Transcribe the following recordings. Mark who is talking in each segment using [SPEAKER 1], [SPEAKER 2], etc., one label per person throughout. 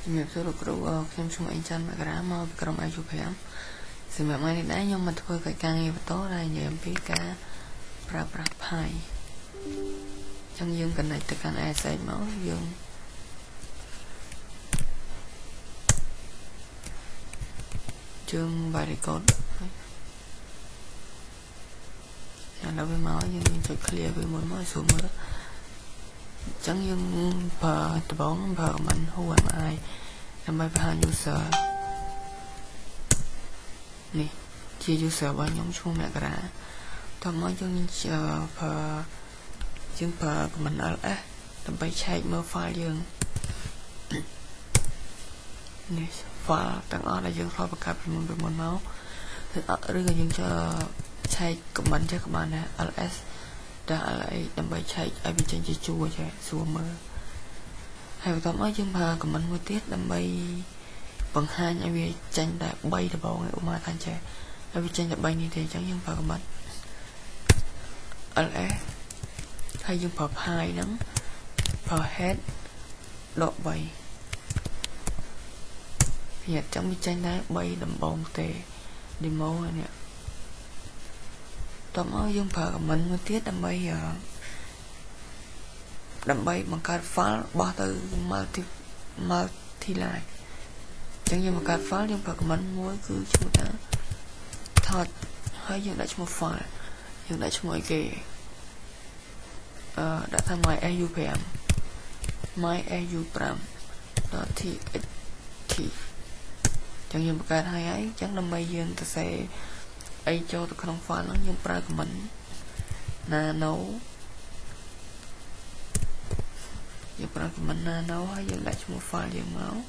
[SPEAKER 1] Nghiệp số được đủ thêm chung anh chân mà cái mà cầm ai chụp hẻm sự mẹ mai đấy nhưng mà thôi cái càng nghe tốt này nhờ em biết cả pra phai trong dương cần này từ càng ai xây máu dương chương bài để code là với máu nhưng cho clear với một máu xuống nữa chẳng dương phờ từ bóng phờ mình hù em ai em bay vào user nè chia user bao nhóm chung mẹ cả tao nói dương phờ dương phờ của mình ở tầm bay chạy mơ file dương nè file tăng ở là dương file backup với một máu thì ở đây là dương cho chạy của mình cho các bạn nè ls đã lại tầm bay chạy ai bị chân chỉ chua chạy xua mơ hay tao nói dương phờ của mình một tiết tầm bay bằng hai ai bị tranh đã bay được bao ngày mà thanh trẻ ai bị tranh đã bay như thế chẳng dương phờ của mình ls hay dương phờ hai nắng phờ head độ bay hiện trong bị tranh đá bay đầm bông tề đi mẫu này nè tóm áo dương phờ của mình mới tiết đầm bay bằng cách phá ba từ multi line chẳng như một cách phá dương phờ của mình mỗi cứ chúng ta thật hay dương đã cho một file dương đã cho mọi cái đã tham my AUPM my AUPM đó thì chẳng như một cái hay ấy chẳng đâm bay dương ta sẽ ấy cho tôi không phải nó nhưng pra của mình nano nhưng pra của mình nano hay dương lại cho một file dương máu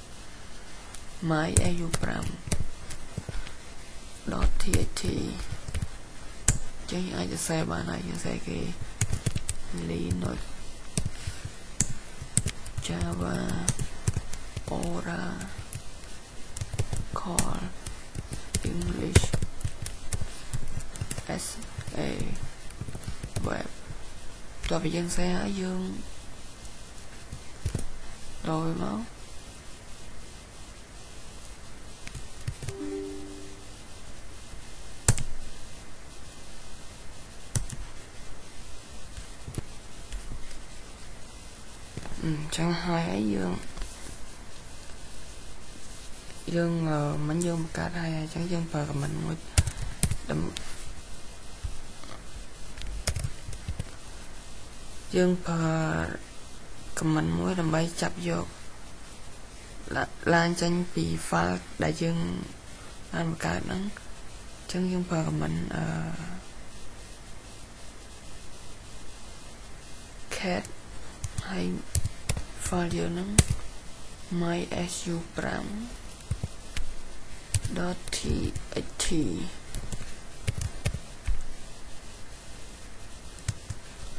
[SPEAKER 1] my AUPM đó thì chẳng như aiจะใส่บ้านไหนยังใส่cái Linux Java Oracle English SA Web cho bị dân xe ở dương rồi máu chẳng hai ấy dương mình dương một cái hai chẳng dương phờ của mình mới đâm dương phờ của mình mới đâm bay chập vô lan tranh bị pha đại dương ăn một cái nắng chẳng dương phờ của mình cat hay file dương nắng mysupram.txt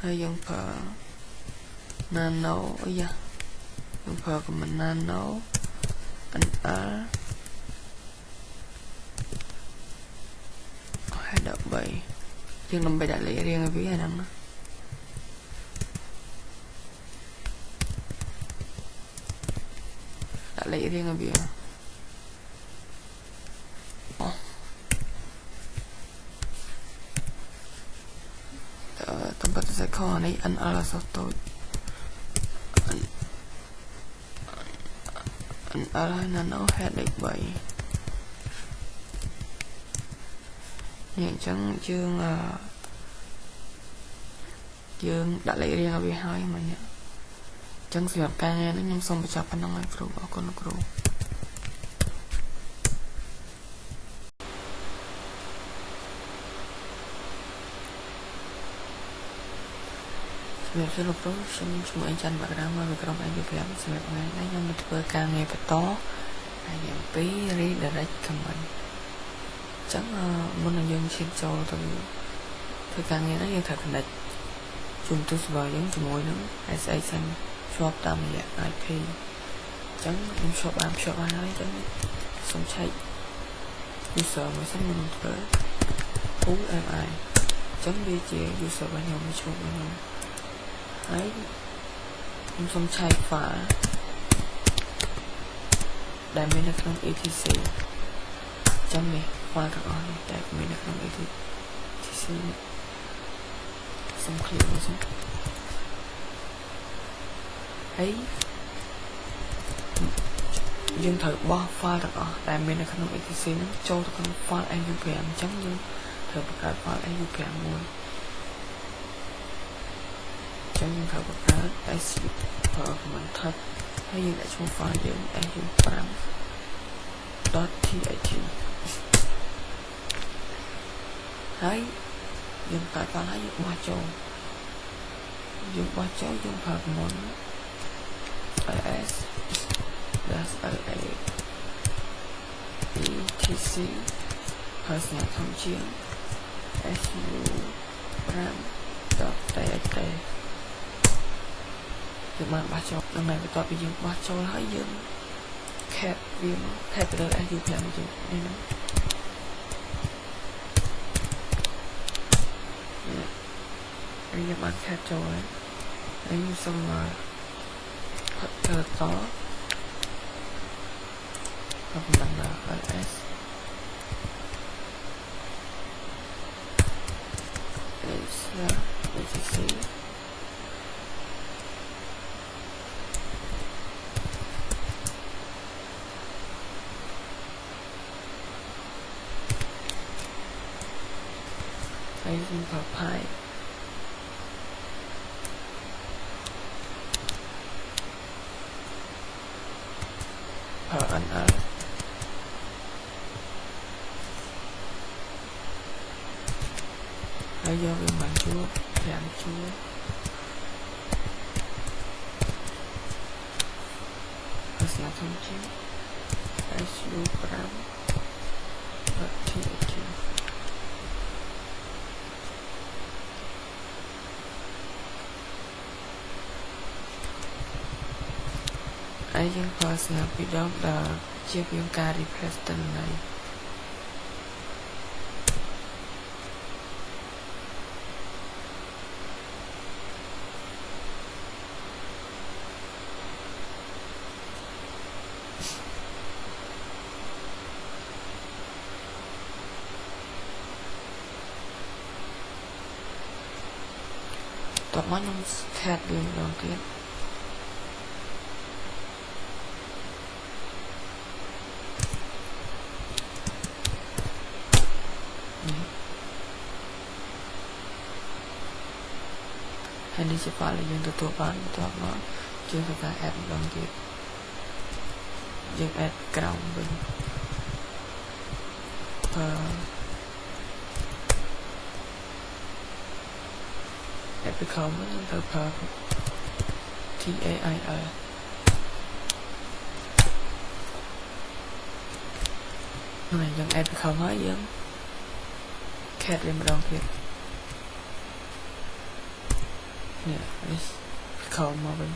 [SPEAKER 1] hay dùng phở nano ấy da dùng phở của mình nano anh ở hai đợt bảy dương làm bài đại lý riêng ở phía hai năm đó lấy riêng ở biển tempat saya kau ni an ala satu an ala nano head like vậy hiện chẳng chương đã lấy riêng ở biển hai mà nhỉ chẳng sự hợp ca nghe nó nhưng xong phải chọc anh nói kêu bảo con nó kêu việc sẽ lục đó xong chúng anh chăn bạc đám mà việc làm anh được làm sự việc này đấy nhưng mà vừa ca nghe phải to anh em tí đi để đấy comment chẳng muốn là dân xin cho tôi ca nghe nó như thật là chúng tôi vào giống cho môi nó ai xanh shop tầm dạng IP chẳng em shop ai nói chẳng xong chạy user mới sẵn mình tới phú em ai chẳng đi chia user bao nhiêu mới shop bao nhiêu ấy em xong chạy phá ដែលមាននៅក្នុង etc ចឹងនេះ file ទាំងអស់នេះដែលមាននៅក្នុង etc សូម clear មកសិនហើយយើងត្រូវបោះ file ទាំងអស់ដែលមាននៅក្នុង etc ហ្នឹងចូលទៅក្នុង file NUPM អញ្ចឹងយើងត្រូវបង្កើត file NUPM មួយចឹងយើងត្រូវបង្កើត SU command type ហើយយើងដាក់ឈ្មោះ file យើង SU5.txt ហើយយើងបង្កើត file ហើយយើងបោះចូលយើងប្រើ command ls -la etc ហើយស្ងាត់ធំជាង SU5.txt យើងបានបោះចូលដល់បន្ទាប់ពីយើងបោះចូលហើយយើង cat វាមក cat ទៅលើ SU5 យើងនេះហ្នឹងហើយយើងបាន cat ចូលហើយហើយយើងសុំផឹកទៅតប្រព័ន្ធ ls etc ហើយយើងប្រើ pi ប្រើ nl ហើយយកវាមកជួប5ជួបហើយស្នាធំជាង SU5.txt ហើយយើងប្រើស្នាពីរដងដែលជាពីការ replace ទិន្នន័យតោះមកខ្ញុំ cat វាម្ដងទៀតហើយនេះជា file ដែលយើងទទួលបានបន្ទាប់មកយើងធ្វើការ add ម្ដងទៀតយើង add ក្រោមវិញadd ពីក្រោមវិញយើងត្រូវប្រើ TAIL ហើយយើង add ពីក្រោមហើយយើង cat វាម្ដងទៀតនេះខំមកវិញ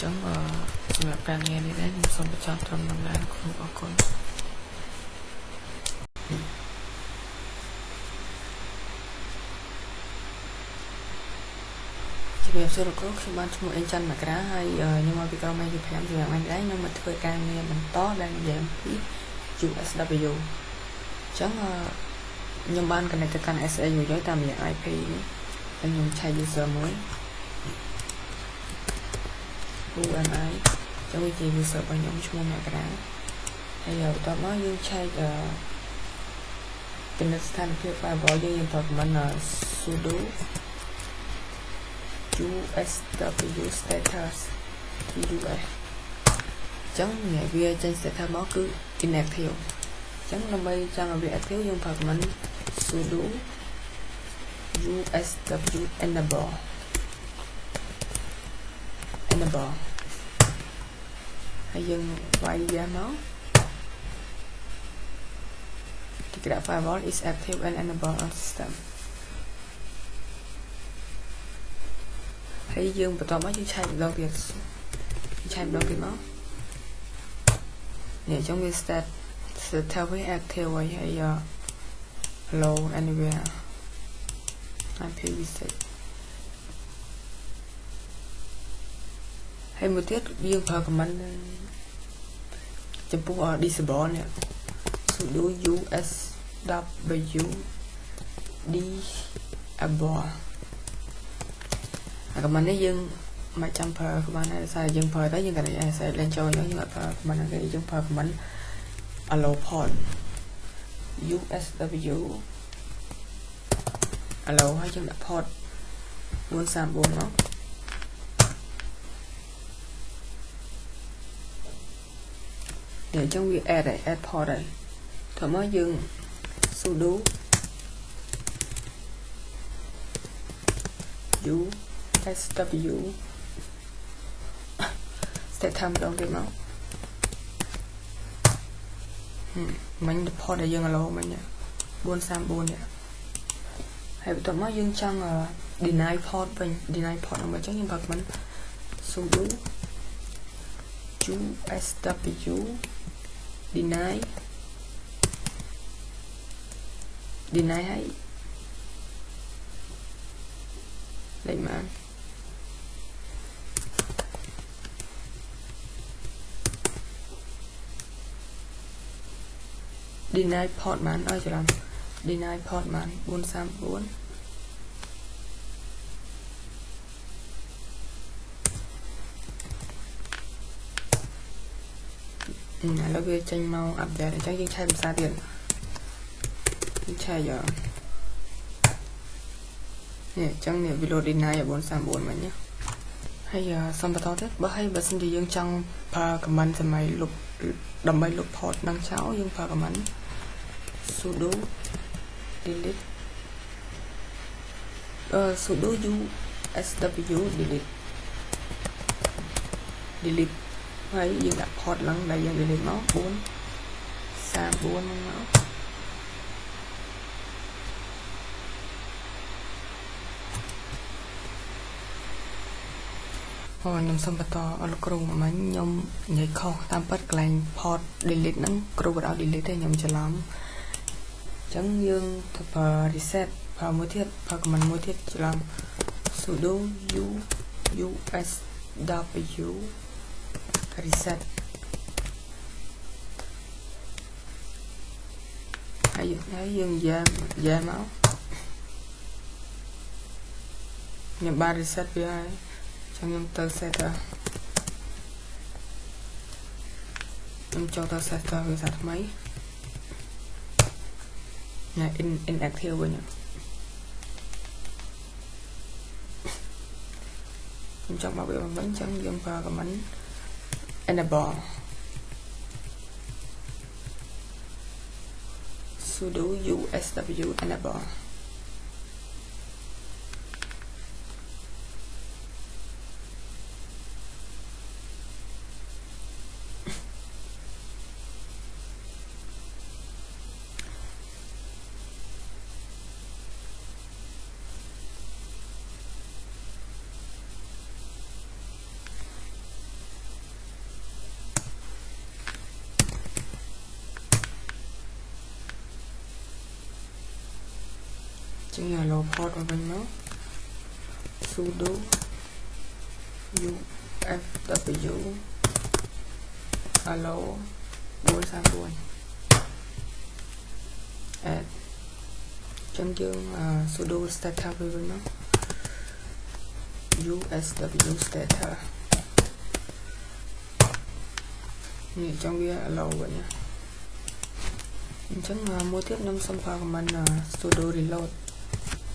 [SPEAKER 1] ចឹងសម្រាប់ការងារនេះដែរខ្ញុំសូមបញ្ចប់ត្រឹមនឹងដែរគ្រូអរគុណជំរាបសួរលោកគ្រូខ្ញុំបានឈ្មោះអេនច័ន្ទមករាហើយខ្ញុំមកពីក្រុម UPM សម្រាប់ថ្ងៃនេះខ្ញុំមកធ្វើការងារបន្តដែលនិយាយពី USW ចឹងខ្ញុំបាន connect ទៅកាន់ SA មួយហើយតាមរយៈ IP នេះហើយខ្ញុំឆែក user មួយ who am I ចឹងវាជា user របស់ខ្ញុំឈ្មោះមករាហើយបន្ទាប់មកយើងឆែកពិនិត្យស្ថានភាព firewall យើងប្រើ command sudo usw status us ចឹងវាចេញ status មកគឺ inactive ចឹងដើម្បីចង់ឲ្យវា active យើងប្រើ command sudo usw enable ហើយយើងវាយវាមក the firewall is active and enable on system ហើយយើងបន្តមកយើងឆែកម្ដងទៀតមកនេះចឹងវា state វា active ហើយ hello anywhere IPv6 ហើយមួយទៀតយើងប្រើ command chấm phút disable nè sudo usw disable các bạn ấy dừng mà chăm phờ các bạn ấy xài dừng phờ đó nhưng cái này sẽ lên cho nhớ nhưng mà phờ các bạn ấy dừng phờ các bạn allow port usw allow hay dừng port 434 nó để trong việc add này add port này thở mới dừng sudo usw sẽ tham trong cái máu mình port để dừng allow mình nè 434 nè hãy tụi nó dừng trong deny port mình deny port mà chắc như bậc mình sudo usw deny hay lấy mà deny port man ơi cho làm deny port man 434 là về tranh màu update để chắc những chai xa tiền những chai giờ nè chẳng nè video deny ở 434 mà nhé hay xong bắt đầu thế bởi hay bởi xin thì dương trong pa comment thì mày lục đầm bay lục port năng cháu dương pa comment sudo delete sudo usw delete hay dương đặt port lắng đây dương delete nó 434 nó nhầm xong bắt đầu ở lúc rung mà nhầm nhảy kho tam bắt lành port delete nắng kêu vào delete đây nhầm cho lắm chẳng dương tập reset vào mới thiết vào mình mới thiết cho làm sudo usw reset hãy dương da máu nhầm 3 reset với ai trong em tơ setter em cho tơ setter với sạch máy nhà inactive với nhỉ em chọn bảo vệ bằng bánh trắng dương vào cái bánh enable sudo usw enable chính là lô port vào bên nó sudo usw allow 434 add trong chương sudo starter với nó usw starter như trong kia allow vậy nhá chẳng mua tiếp năm xong vào của mình sudo reload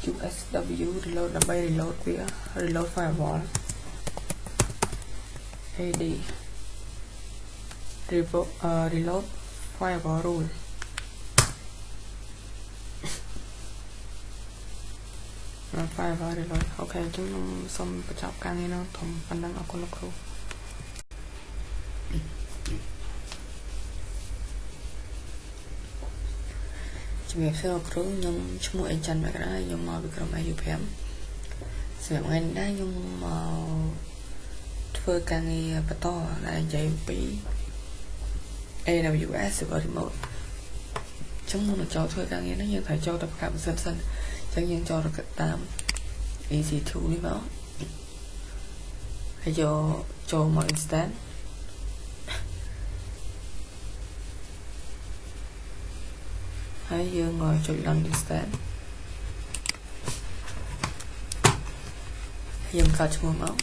[SPEAKER 1] usw reload đâm bay reload với reload firewall ad reload firewall rule firewall reload ok chúng xong chọc càng nghe nó thầm phần năng ở con lọc rồi chúng mình sẽ học nhưng chúng mình chân vậy đó nhưng mà bị cầm ai chụp em sẽ anh đã nhưng mà phơi càng nghe bắt to là chạy bị AWS server remote chúng mình cho thôi càng nghe nó như phải cho tập cảm sân chẳng những cho được tám easy to đi vào hay cho mọi instance ហើយយើងមកចុច run instance យើងកាត់ឈ្មោះមក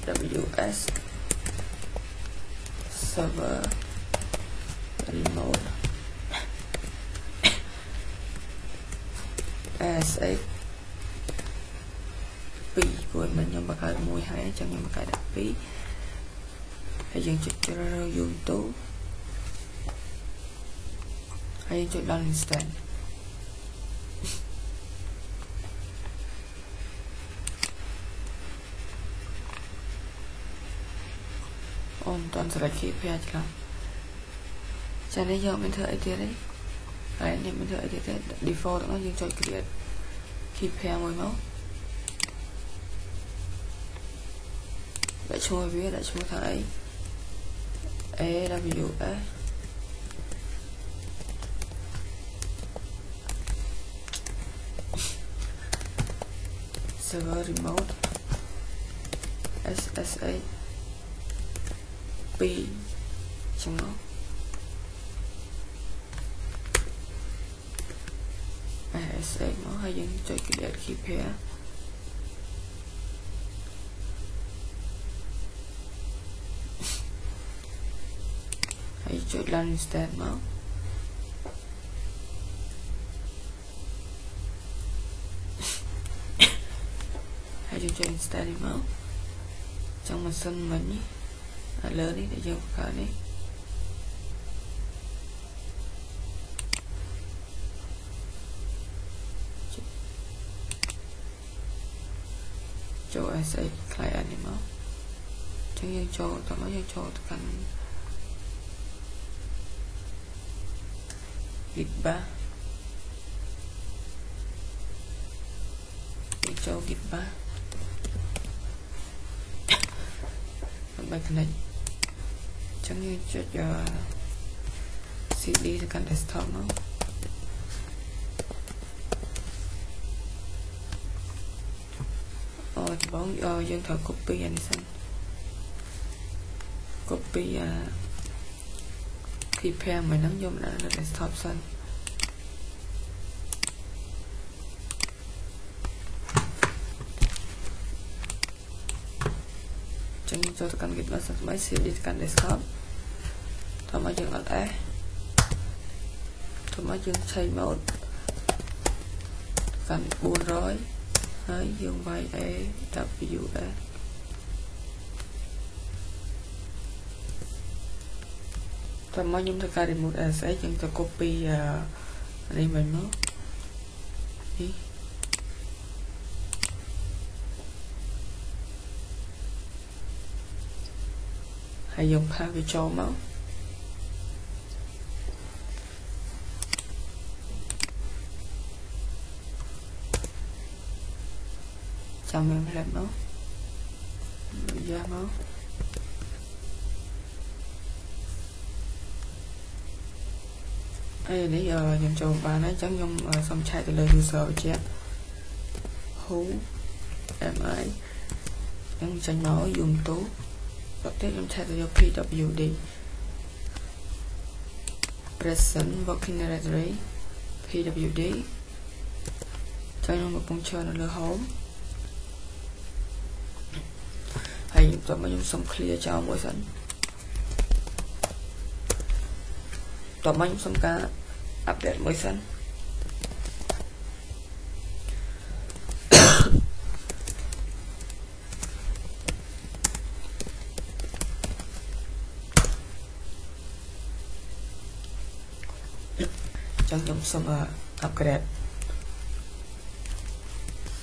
[SPEAKER 1] AWS server remote ASX 2 គួរមិនខ្ញុំបង្កើតមួយហើយអញ្ចឹងខ្ញុំបង្កើតដល់2ហើយយើងចុចជ្រើសរើស YouTube ហើយយើងចុច down instance អូនតន់ស្រេច KPI ឆ្លាស់ចានេះយកមិនធ្វើអីទៀតទេហើយនេះមិនធ្វើអីទៀតទេ default ហ្នឹងយើងចុច create KPI មួយមកដាក់ឈ្មោះវាដាក់ឈ្មោះថាអី AWS server remote SSA 2ចឹងមក SSA មកហើយយើងចុច create KPI ហើយចុច run instance មកហើយយើងចុច instance នេះមកចឹងម៉ាស៊ីនមិញនេះឥឡូវនេះដែលយើងបង្កើតនេះចូល SA client នេះមកចឹងយើងចូលតមកយើងចូលទៅកាន់ Gitbar យើងចូល Gitbar ដើម្បី connect ចឹងយើងចុច CD ទៅកាន់ desktop មកដំបូងយើងត្រូវ copy អានេះសិន copy KPI មួយហ្នឹងយកមកដាក់លើ desktop សិនចឹងយើងចូលទៅកាន់ Gitbar សិនដើម្បី CD ទៅកាន់ desktop តោះមកយើងអត់ S តោះមកយើងឆេញ mode កាន់ 400 ហើយយើងវាយ AWS តើមកខ្ញុំធ្វើការ remove ASA យើងទៅ copy នេះវិញមកនេះហើយយើងផាសវាចូលមកចាំយើងផ្លែតមកយ៉ាមកហើយនេះខ្ញុំចូលបានហើយអញ្ចឹងខ្ញុំសុំឆែកទៅលើ user object who am I អញ្ចឹងចេញមកយំទូដល់ទៀតខ្ញុំឆែកទៅយក pwd present working directory pwd ចឹងខ្ញុំកំពុងចូលនៅលើ home ហើយតោះមកខ្ញុំសុំ clear ចោលមួយសិនតោះមកខ្ញុំសុំការ update មួយសិនចឹងខ្ញុំសុំ upgrade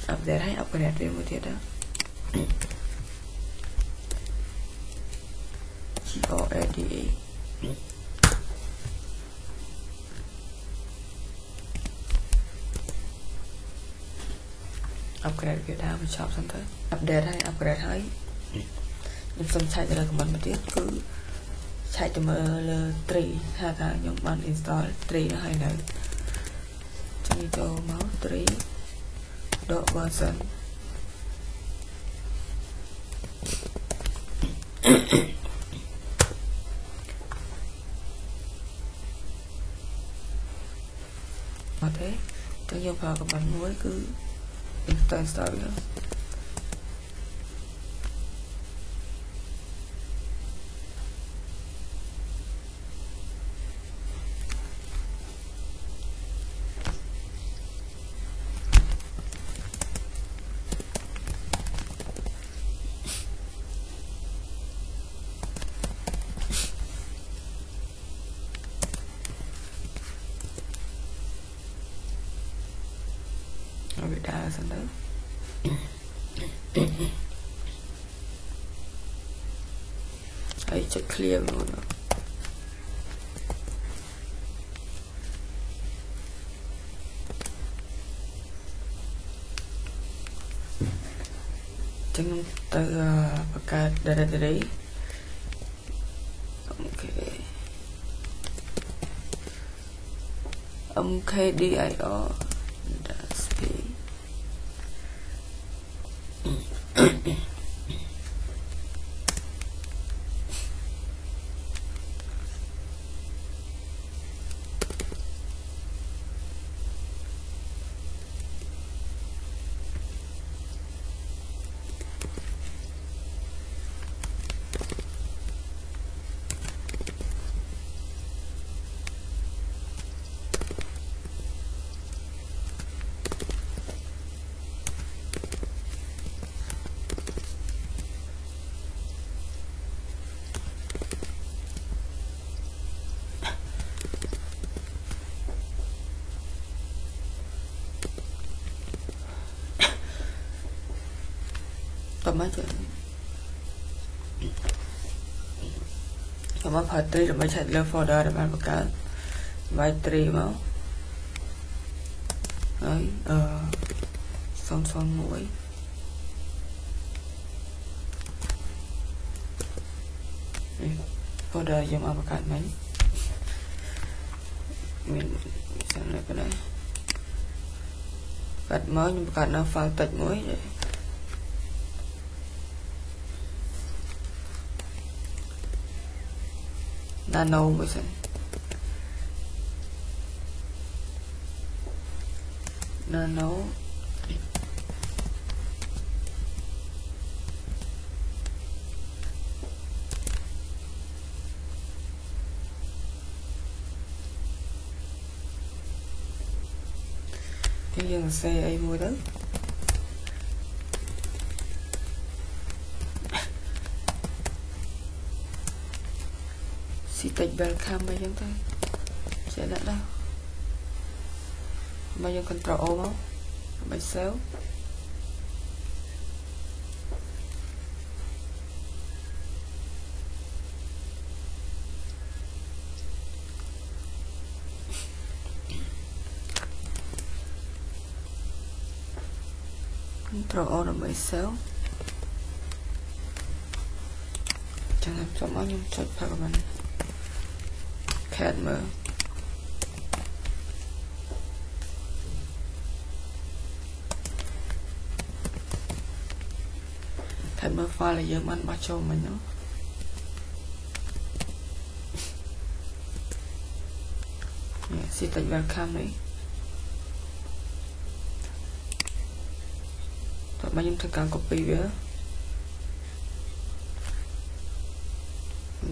[SPEAKER 1] ហើយ upgrade វាមួយទៀតដែរGOADE upgrade វាដែរបញ្ចប់សិនទៅ update ហើយ upgrade ហើយខ្ញុំសុំឆែកទៅលើ command មួយទៀតគឺឆែកទៅមើលលើ tree ថាខ្ញុំបាន install tree ហើយនៅចឹងចូលមក tree .version អ chẳng dùng vào các bạn mới cứ instant story đó. Rồi đa sang đấy ấy cho clear luôn đó. Chẳng tới pakai dari KDIR daspi tầm chứ tầm phật tri rồi mới chạy lên folder để bạn cái vài tri máu đấy son mũi folder dùng ở cái mấy mình xem lại cái này cắt mới nhưng cắt nó pha tạch mũi vậy nano mới xem nano cái dòng xe ấy mua đó si tạch welcome mấy chúng ta sẽ lại đâu mấy chúng control O máu mấy xéo control O là mấy xéo chẳng hạn cho mấy nhung chốt vào mình cat mở cat mở file là giờ mình bắt cho mình nữa si tạch welcome đấy tụi mình thực càng copy về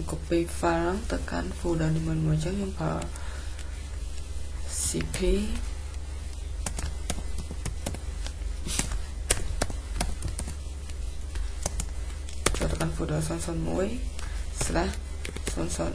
[SPEAKER 1] copy file tekan folder di mana macam yang pa cp tekan folder son muối slash son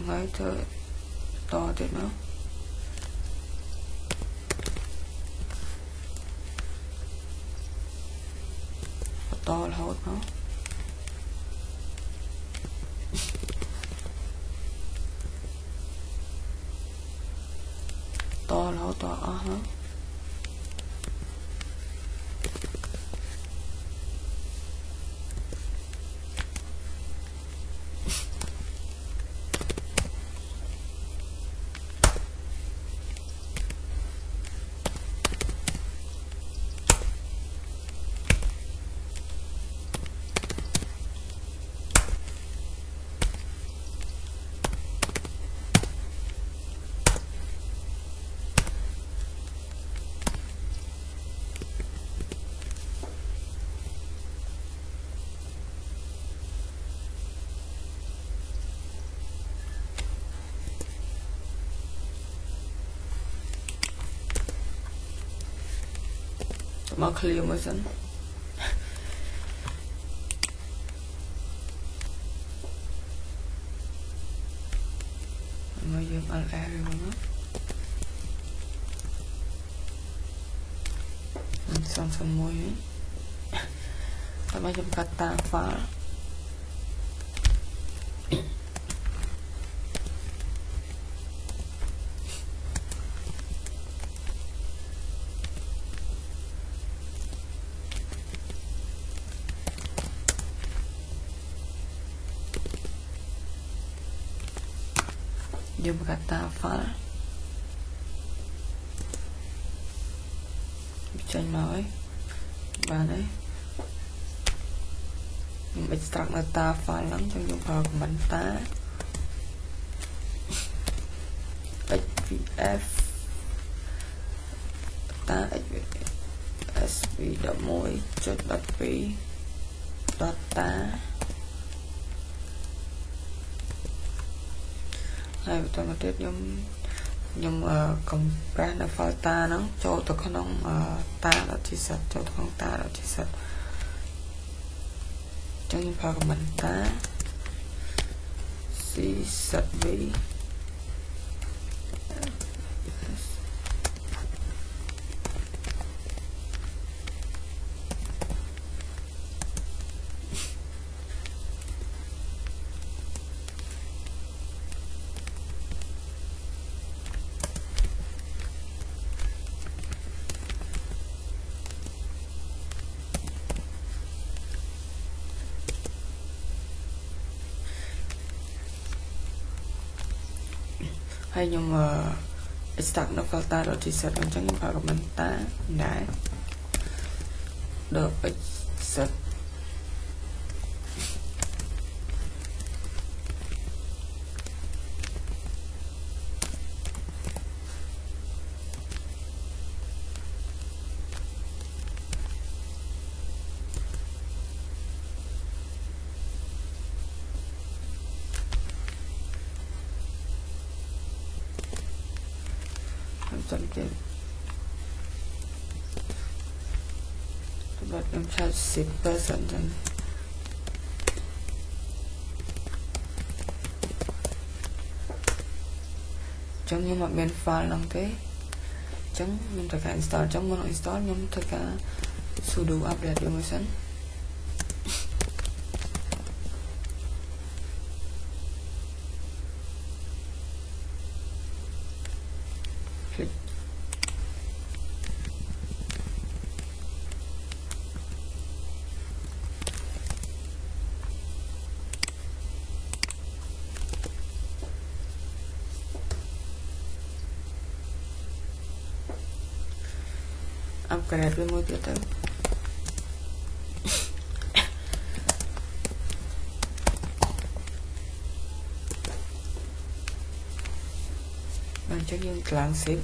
[SPEAKER 1] ngay thôi to thế nó to là hốt nó to là hốt to hả mà clear mới dẫn mới dùng alt A rồi mà xong môi ấy ta mới dùng kata file dùng kata file chanh màu ấy và đấy mình extract data file lắm trong dùng vào của mình ta hvf ta sv đậm môi chốt .p data hai tôi mà tiếp nhưng công brand là file ta nó cho tôi có nông ta là chỉ sạch cho tôi không ta là chỉ sạch trong những file của mình ta si sạch vì hay nhưng mà extract nó file ta rồi chỉ sạch trong những file của mình ta đã được extract chọn cái bật em cho 10% chân trong như mà bên file năng thế chẳng nhưng tất cả install trong muốn install nhưng tất cả sudo update được mới sẵn click upgrade với môi tiếp tới bằng cho những clang ship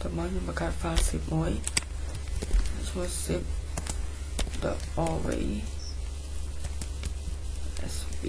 [SPEAKER 1] tôi mới nhưng mà các file ship mới cho ship the already sv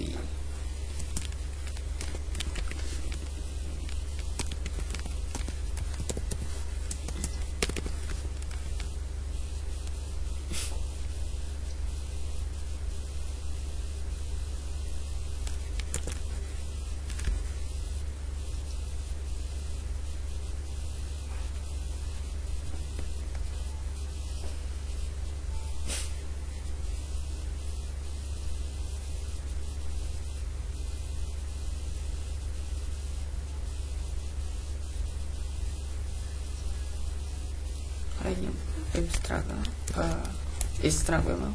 [SPEAKER 1] hanya extract extract memang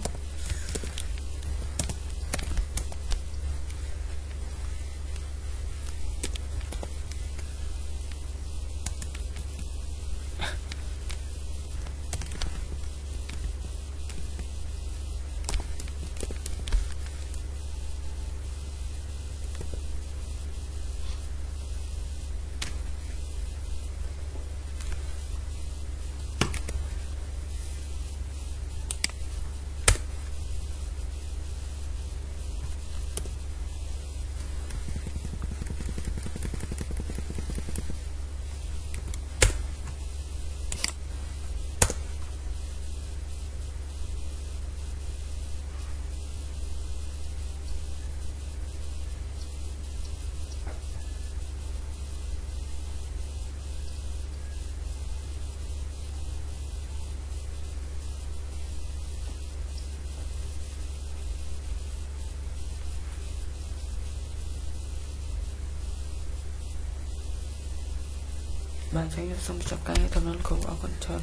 [SPEAKER 1] បាទអញ្ចឹងខ្ញុំសូមបញ្ចប់ការងារតាមនោះគ្រូអរគុណច្រើន